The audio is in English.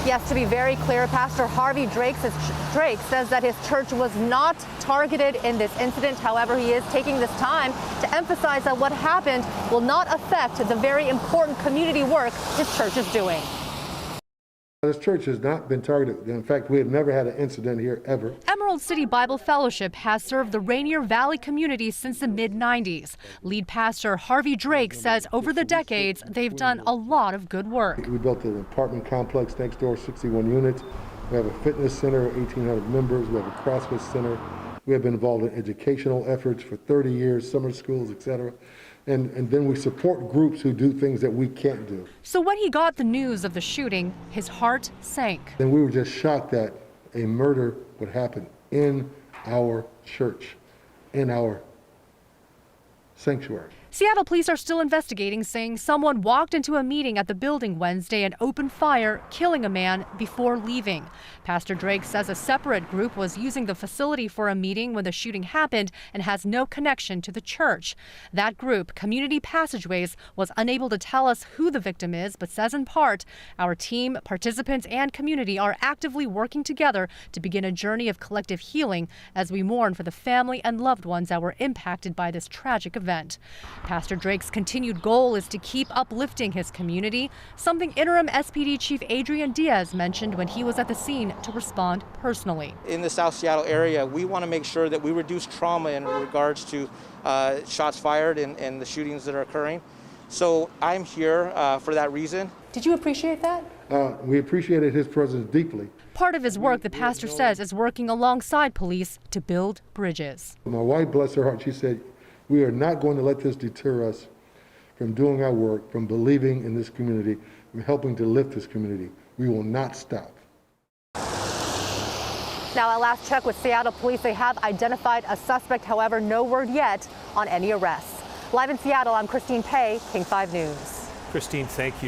Yes, to be very clear, Pastor Harvey Drake says that his church was not targeted in this incident. However, he is taking this time to emphasize that what happened will not affect the very important community work his church is doing. This church has not been targeted. In fact, we have never had an incident here ever. Emerald City Bible Fellowship has served the Rainier Valley community since the mid-90s. Lead pastor Harvey Drake says over the decades, they've done a lot of good work. We built an apartment complex next door, 61 units. We have a fitness center, 1,800 members. We have a CrossFit center. We have been involved in educational efforts for 30 years, summer schools, etc. And then we support groups who do things that we can't do. So when he got the news of the shooting, his heart sank. And we were just shocked that a murder would happen in our church, in our sanctuary. Seattle police are still investigating, saying someone walked into a meeting at the building Wednesday and opened fire, killing a man before leaving. Pastor Drake says a separate group was using the facility for a meeting when the shooting happened and has no connection to the church. That group, Community Passageways, was unable to tell us who the victim is, but says in part, our team, participants, and community are actively working together to begin a journey of collective healing as we mourn for the family and loved ones that were impacted by this tragic event. Pastor Drake's continued goal is to keep uplifting his community, something interim SPD Chief Adrian Diaz mentioned when he was at the scene to respond personally. In the South Seattle area, we want to make sure that we reduce trauma in regards to shots fired and the shootings that are occurring. So I'm here for that reason. Did you appreciate that? We appreciated his presence deeply. Part of his work, the pastor says, is working alongside police to build bridges. My wife, bless her heart, she said, we are not going to let this deter us from doing our work, from believing in this community, from helping to lift this community. We will not stop. Now, at last check with Seattle police, they have identified a suspect. However, no word yet on any arrests. Live in Seattle, I'm Christine Pei, King 5 News. Christine, thank you.